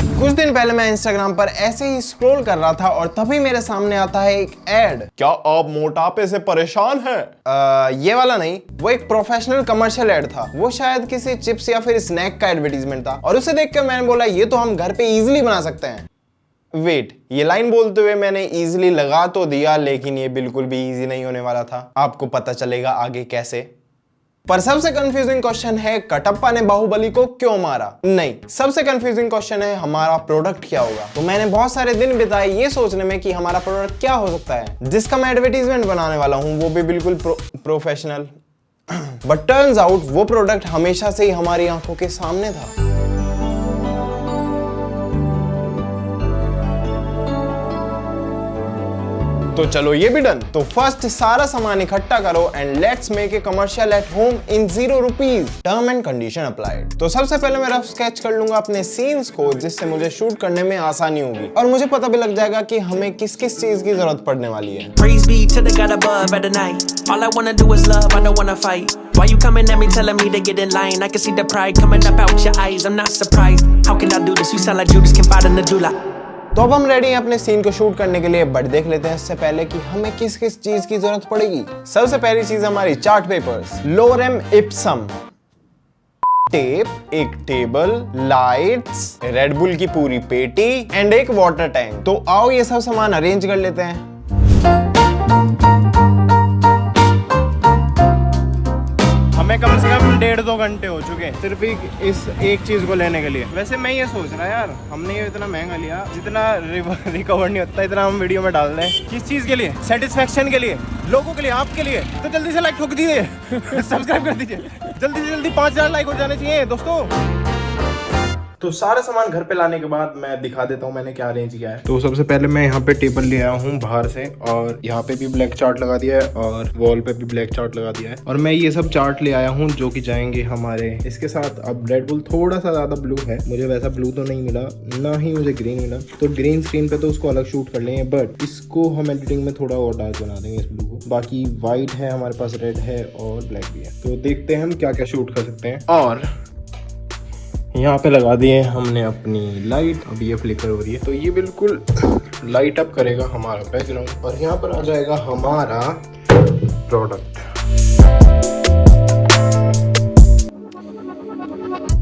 कुछ दिन पहले मैं इंस्टाग्राम पर ऐसे ही स्क्रॉल कर रहा था और तभी मेरे सामने आता है एक एड। क्या आप मोटापे से परेशान हैं? ये वाला नहीं, वो एक प्रोफेशनल कमर्शियल एड था। वो शायद किसी चिप्स या फिर स्नैक का एडवर्टीजमेंट था और उसे देखकर मैंने बोला ये तो हम घर पे इजीली बना सकते हैं। वेट, ये लाइन बोलते हुए मैंने इजीली लगा तो दिया, लेकिन ये बिल्कुल भी इजी नहीं होने वाला था। आपको पता चलेगा आगे कैसे। पर सबसे कंफ्यूजिंग क्वेश्चन है कटप्पा ने बाहुबली को क्यों मारा? नहीं, सबसे कंफ्यूजिंग क्वेश्चन है हमारा प्रोडक्ट क्या होगा। तो मैंने बहुत सारे दिन बिताए ये सोचने में कि हमारा प्रोडक्ट क्या हो सकता है जिसका मैं एडवर्टीजमेंट बनाने वाला हूं, वो भी बिल्कुल प्रोफेशनल। बट टर्न्स आउट वो प्रोडक्ट हमेशा से ही हमारी आंखों के सामने था। तो चलो ये भी डन। तो फर्स्ट सारा सामान इकट्ठा करो and let's make a commercial at home in 0 rupees. Term and condition applied. तो सबसे पहले मैं रफ स्केच कर लूंगा अपने सीन्स को, जिससे मुझे शूट करने में आसानी होगी और मुझे पता भी लग जाएगा कि हमें किस किस चीज की जरूरत पड़ने वाली है। Praise be to the God above at the night. All I wanna do is love, I don't wanna fight. Why you coming at me telling me to get in line? I can see the pride coming up out your eyes. I'm not surprised. How can I do this? You sound like Judas confiding in the July. तो अब हम ready हैं अपने scene को shoot करने के लिए, but देख लेते हैं इससे पहले कि हमें किस किस चीज की जरूरत पड़ेगी। सबसे पहली चीज हमारी चार्ट पेपर्स, लोरेम इप्सम, टेप, एक टेबल, लाइट्स, रेडबुल की पूरी पेटी एंड एक वाटर टैंक। तो आओ ये सब सामान अरेंज कर लेते हैं। हमें कम से कम 1.5-2 घंटे हो चुके हैं सिर्फ इस एक चीज को लेने के लिए। वैसे मैं ये सोच रहा यार, हमने ये इतना महंगा लिया, जितना रिकवर नहीं होता इतना हम वीडियो में डाल रहे हैं। किस चीज के लिए? सेटिस्फेक्शन के लिए, लोगों के लिए, आपके लिए। तो जल्दी से लाइक ठोक दीजिए, सब्सक्राइब कर दीजिए, जल्दी से जल्दी 5000 लाइक हो जाने चाहिए दोस्तों। तो सारा सामान घर पे लाने के बाद मैं दिखा देता हूँ मैंने क्या अरेंज किया है। तो सबसे पहले मैं यहाँ पे टेबल ले आया हूँ बाहर से, और यहाँ पे भी ब्लैक चार्ट लगा दिया है और वॉल पे भी ब्लैक चार्ट लगा दिया है। और मैं ये सब चार्ट ले आया हूँ जो कि जाएंगे हमारे इसके साथ। अब रेड बुल थोड़ा सा ज्यादा ब्लू है, मुझे वैसा ब्लू तो नहीं मिला, ना ही मुझे ग्रीन मिला, तो ग्रीन स्क्रीन पे तो उसको अलग शूट कर लेंगे, बट इसको हम एडिटिंग में थोड़ा और डार्क बना देंगे इस ब्लू को। बाकी व्हाइट है हमारे पास, रेड है और ब्लैक भी है। तो देखते हैं हम क्या क्या शूट कर सकते हैं। और यहाँ पे लगा दिए हमने अपनी लाइट, अब ये फ्लिकर हो रही है, तो ये बिल्कुल लाइट अप करेगा हमारा बैकग्राउंड और यहाँ पर आ जाएगा हमारा प्रोडक्ट।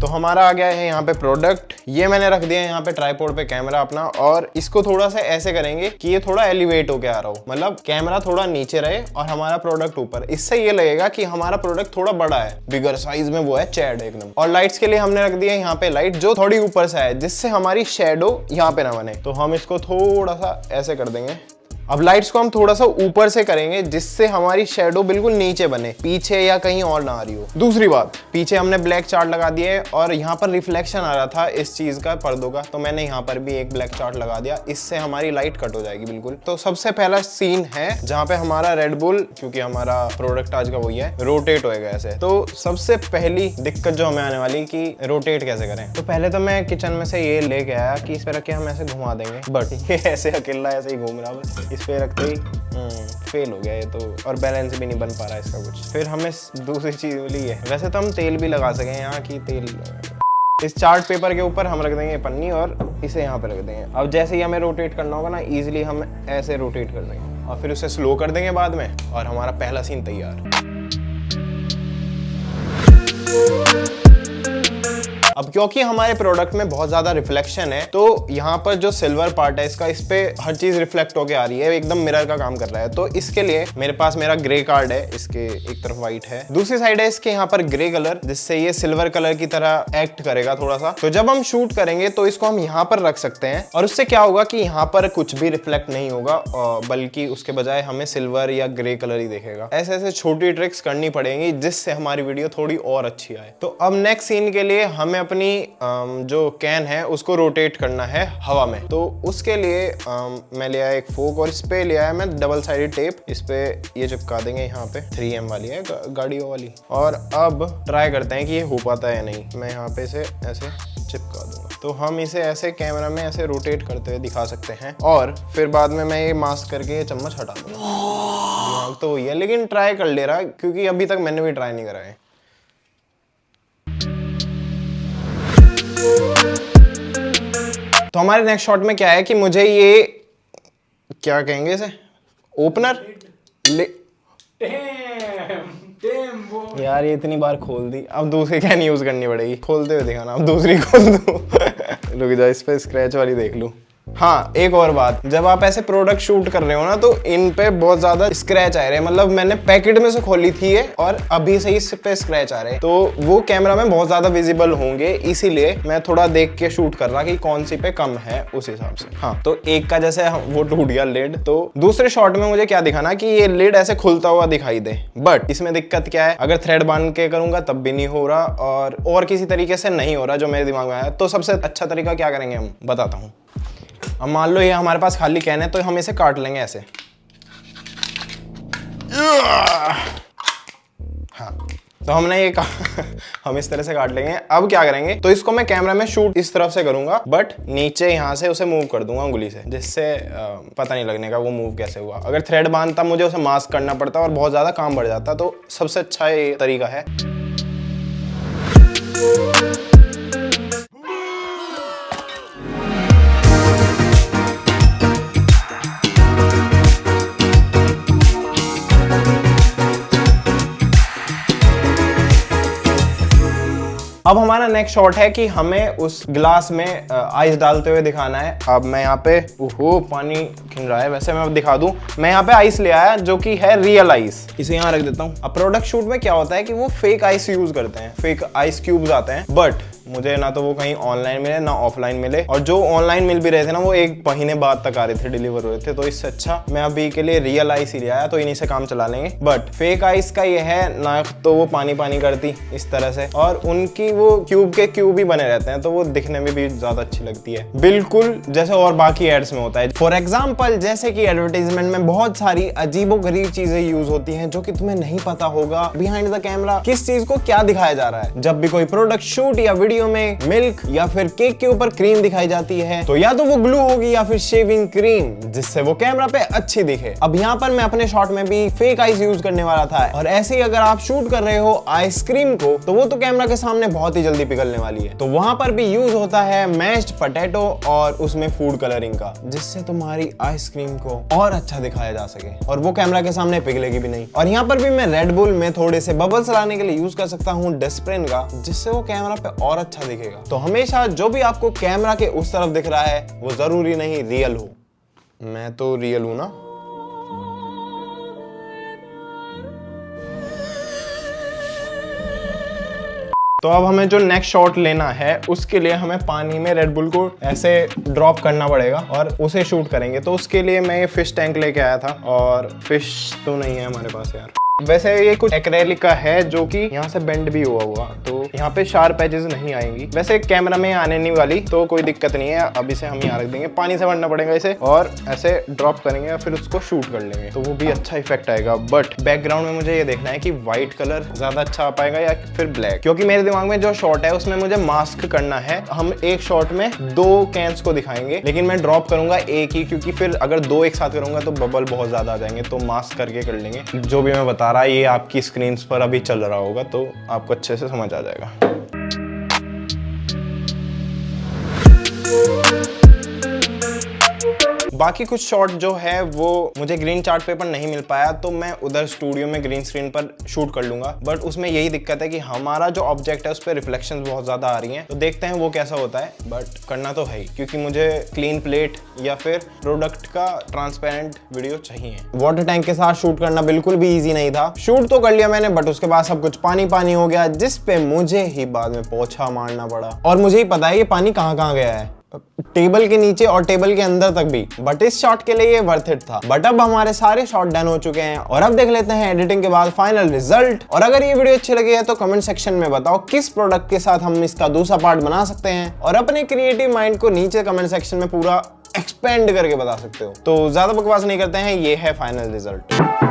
तो हमारा आ गया है यहाँ पे प्रोडक्ट। ये मैंने रख दिया है यहाँ पे ट्राइपॉड पे कैमरा अपना, और इसको थोड़ा सा ऐसे करेंगे कि ये थोड़ा एलिवेट होके आ रहा हो, मतलब कैमरा थोड़ा नीचे रहे और हमारा प्रोडक्ट ऊपर। इससे ये लगेगा कि हमारा प्रोडक्ट थोड़ा बड़ा है, बिगर साइज में वो है चैड एकदम। और लाइट्स के लिए हमने रख दिया है यहाँ पे लाइट जो थोड़ी ऊपर से है, जिससे हमारी शेडो यहाँ पे ना बने। तो हम इसको थोड़ा सा ऐसे कर देंगे। अब लाइट्स को हम थोड़ा सा ऊपर से करेंगे जिससे हमारी शेडो बिल्कुल नीचे बने, पीछे या कहीं और ना आ रही हो। दूसरी बात, पीछे हमने ब्लैक चार्ट लगा दिए है और यहाँ पर रिफ्लेक्शन आ रहा था इस चीज का, पर्दों का, तो मैंने यहाँ पर भी एक ब्लैक चार्ट लगा दिया। इससे हमारी लाइट कट हो जाएगी बिल्कुल। तो सबसे पहला सीन है जहाँ पे हमारा रेड बुल, क्योंकि हमारा प्रोडक्ट आज का वही है, रोटेट होएगा ऐसे। तो सबसे पहली दिक्कत जो हमें आने वाली कि रोटेट कैसे करें। तो पहले तो मैं किचन में से ये लेके आया कि इस पे रख के हम ऐसे घुमा देंगे, बट ये ऐसे अकेला ऐसे ही घूम रहा, बस इस पे रखते ही फेल हो गया ये तो, और बैलेंस भी नहीं बन पा रहा इसका कुछ। फिर हमें दूसरी चीज मिली है, वैसे तो हम तेल भी लगा सकें यहाँ की तेल। इस चार्ट पेपर के ऊपर हम रख देंगे पन्नी और इसे यहाँ पे रख देंगे। अब जैसे ही हमें रोटेट करना होगा ना, इजीली हम ऐसे रोटेट कर देंगे और फिर उसे स्लो कर देंगे बाद में, और हमारा पहला सीन तैयार। अब क्योंकि हमारे प्रोडक्ट में बहुत ज्यादा रिफ्लेक्शन है, तो यहाँ पर जो सिल्वर पार्ट है इसका, इस पे हर चीज रिफ्लेक्ट होके आ रही है, एकदम मिरर का काम कर रहा है। तो इसके लिए मेरे पास मेरा ग्रे कार्ड है, इसके एक तरफ व्हाइट है, दूसरी साइड है इसके यहाँ पर ग्रे कलर, जिससे ये सिल्वर कलर की तरह एक्ट करेगा थोड़ा सा। तो जब हम शूट करेंगे तो इसको हम यहाँ पर रख सकते हैं, और उससे क्या होगा कि यहाँ पर कुछ भी रिफ्लेक्ट नहीं होगा, बल्कि उसके बजाय हमें सिल्वर या ग्रे कलर ही दिखेगा। ऐसे ऐसे छोटी ट्रिक्स करनी पड़ेंगी जिससे हमारी वीडियो थोड़ी और अच्छी आए। तो अब नेक्स्ट सीन के लिए हमें अपनी जो कैन है उसको रोटेट करना है हवा में। तो उसके लिए मैं ले आया एक फोक, और इस पे ले आया मैं डबल साइडेड टेप। इस पे ये चिपका देंगे, यहाँ पे 3M वाली है गाड़ियों वाली। और अब ट्राई करते हैं कि ये हो पाता है या नहीं। मैं यहाँ पे इसे ऐसे चिपका दूंगा, तो हम इसे ऐसे कैमरा में ऐसे रोटेट करते हुए दिखा सकते हैं, और फिर बाद में मैं ये मास्क करके ये चम्मच हटा दूंगा। दिमाग तो वही है, लेकिन ट्राई कर ले रहा, क्योंकि अभी तक मैंने भी ट्राई नहीं करा है। तो हमारे नेक्स्ट शॉट में क्या है कि मुझे ये क्या कहेंगे इसे, ओपनर यार ये इतनी बार खोल दी, अब दूसरी क्या नहीं यूज करनी पड़ेगी, खोलते हुए दिखाना, अब दूसरी खोल दूं। रुक जा, इस पे स्क्रैच वाली देख लूं। हाँ, एक और बात, जब आप ऐसे प्रोडक्ट शूट कर रहे हो ना तो इन पे बहुत ज्यादा स्क्रैच आ रहे हैं, मतलब मैंने पैकेट में से खोली थी ये और अभी से इस पे स्क्रैच आ रहे हैं, तो वो कैमरा में बहुत ज्यादा विजिबल होंगे, इसीलिए मैं थोड़ा देख के शूट कर रहा कि कौन सी पे कम है उस हिसाब से। हाँ, तो एक का जैसे वो टूट गया लिड, तो दूसरे शॉट में मुझे क्या दिखाना कि ये लिड ऐसे खुलता हुआ दिखाई दे, बट इसमें दिक्कत क्या है, अगर थ्रेड बांध के करूंगा तब भी नहीं हो रहा और किसी तरीके से नहीं हो रहा जो मेरे दिमाग में आया। तो सबसे अच्छा तरीका क्या करेंगे, हम बताता हूँ। अब मान लो ये हमारे पास खाली कैन है तो हम इसे काट लेंगे ऐसे। हाँ, तो हमने ये हम इस तरह से काट लेंगे। अब क्या करेंगे, तो इसको मैं कैमरा में शूट इस तरफ से करूंगा, बट नीचे यहाँ से उसे मूव कर दूंगा उंगली से, जिससे पता नहीं लगने का वो मूव कैसे हुआ। अगर थ्रेड बांधता मुझे उसे मास्क करना पड़ता और बहुत ज्यादा काम बढ़ जाता, तो सबसे अच्छा ये तरीका है। अब हमारा नेक्स्ट शॉट है कि हमें उस ग्लास में आइस डालते हुए दिखाना है। अब मैं यहाँ पे ओहो पानी खिल रहा है, वैसे मैं दिखा दूं, मैं यहाँ पे आइस ले आया जो कि है रियल आइस, इसे यहाँ रख देता हूँ। अब प्रोडक्ट शूट में क्या होता है कि वो फेक आइस यूज करते हैं, फेक आइस क्यूब्स आते हैं, बट मुझे ना तो वो कहीं ऑनलाइन मिले ना ऑफलाइन मिले, और जो ऑनलाइन मिल भी रहे थे ना वो 1 महीने बाद तक आ रहे थे, डिलीवर हुए थे। तो इससे अच्छा मैं अभी के लिए रियल आइस ही ले आया, तो इन्हीं से काम चला लेंगे। बट फेक आइस का ये है ना, तो वो पानी पानी करती इस तरह से, और उनकी वो क्यूब के क्यूब ही बने रहते हैं, तो वो दिखने में भी ज्यादा अच्छी लगती है, बिल्कुल जैसे और बाकी एड्स में होता है। फॉर एग्जाम्पल, जैसे कि एडवर्टाइजमेंट में बहुत सारी अजीबोगरीब चीजें यूज होती हैं जो कि तुम्हें नहीं पता होगा बिहाइंड द कैमरा किस चीज को क्या दिखाया जा रहा है। जब भी कोई प्रोडक्ट शूट या वीडियो में मिल्क या फिर केक के ऊपर क्रीम दिखाई जाती है, तो या तो वो ग्लू होगी या फिर शेविंग क्रीम, जिससे वो कैमरा पे अच्छी दिखे। अब यहाँ पर मैं अपने शॉट में भी फेक आइस यूज करने वाला था, और ऐसे ही अगर आप शूट कर रहे हो आइसक्रीम को, तो वो तो कैमरा के सामने बहुत ही जल्दी पिघलने वाली है। तो वहां पर भी यूज होता है मैश्ड पोटैटो और उसमें फूड कलरिंग का, जिससे तुम्हारी आइसक्रीम को और अच्छा दिखाया जा सके और वो कैमरा के सामने पिघलेगी भी नहीं। और यहाँ पर भी मैं रेड बुल में थोड़े से बबल्स लाने के लिए यूज कर सकता हूँ डेस्प्रेन का, जिससे वो कैमरा पे और अच्छा दिखेगा। तो हमेशा जो भी आपको कैमरा के उस तरफ दिख रहा है वो जरूरी नहीं रियल हो। मैं तो रियल हूं ना। तो अब हमें जो नेक्स्ट शॉट लेना है उसके लिए हमें पानी में रेड बुल को ऐसे ड्रॉप करना पड़ेगा और उसे शूट करेंगे। तो उसके लिए मैं ये फिश टैंक लेके आया था, और फिश तो नहीं है हमारे पास यार। वैसे ये कुछ एक्रेलिक का है जो कि यहाँ से बेंड भी हुआ हुआ, तो यहाँ पे शार्प एजेस नहीं आएंगी। वैसे कैमरा में आने नहीं वाली, तो कोई दिक्कत नहीं है। अब इसे हम यहाँ रख देंगे, पानी से भरना पड़ेगा इसे, और ऐसे ड्रॉप करेंगे और फिर उसको शूट कर लेंगे, तो वो भी अच्छा इफेक्ट आएगा। बट बैकग्राउंड में मुझे ये देखना है कि व्हाइट कलर ज्यादा अच्छा आ पाएगा या फिर ब्लैक, क्योंकि मेरे दिमाग में जो शॉट है उसमें मुझे मास्क करना है। हम एक शॉट में 2 कैंस को दिखाएंगे, लेकिन मैं ड्रॉप करूंगा एक ही, क्योंकि फिर अगर 2 एक साथ करूंगा तो बबल बहुत ज्यादा आ जाएंगे, तो मास्क करके कर लेंगे। जो भी मैं बता रहा ये आपकी स्क्रीन पर अभी चल रहा होगा, तो आपको अच्छे से समझ आ जाएगा। बाकी कुछ शॉट जो है वो मुझे ग्रीन चार्ट पेपर नहीं मिल पाया, तो मैं उधर स्टूडियो में ग्रीन स्क्रीन पर शूट कर लूंगा। बट उसमें यही दिक्कत है कि हमारा जो ऑब्जेक्ट है उस पर रिफ्लेक्शंस बहुत ज्यादा आ रही हैं, तो देखते हैं वो कैसा होता है। बट करना तो है ही, क्योंकि मुझे क्लीन प्लेट या फिर प्रोडक्ट का ट्रांसपेरेंट वीडियो चाहिए। वाटर टैंक के साथ शूट करना बिल्कुल भी ईजी नहीं था। शूट तो कर लिया मैंने, बट उसके बाद सब कुछ पानी पानी हो गया, जिसपे मुझे ही बाद में पोछा मारना पड़ा। और मुझे ही पता है ये पानी कहाँ कहाँ गया है, टेबल के नीचे और टेबल के अंदर तक भी। बट इस शॉट के लिए ये वर्थ इट था। बट अब हमारे सारे शॉट डन हो चुके हैं, और अब देख लेते हैं एडिटिंग के बाद फाइनल रिजल्ट। और अगर ये वीडियो अच्छी लगी है तो कमेंट सेक्शन में बताओ किस प्रोडक्ट के साथ हम इसका दूसरा पार्ट बना सकते हैं, और अपने क्रिएटिव माइंड को नीचे कमेंट सेक्शन में पूरा एक्सपेंड करके बता सकते हो। तो ज्यादा बकवास नहीं करते हैं, ये है फाइनल रिजल्ट।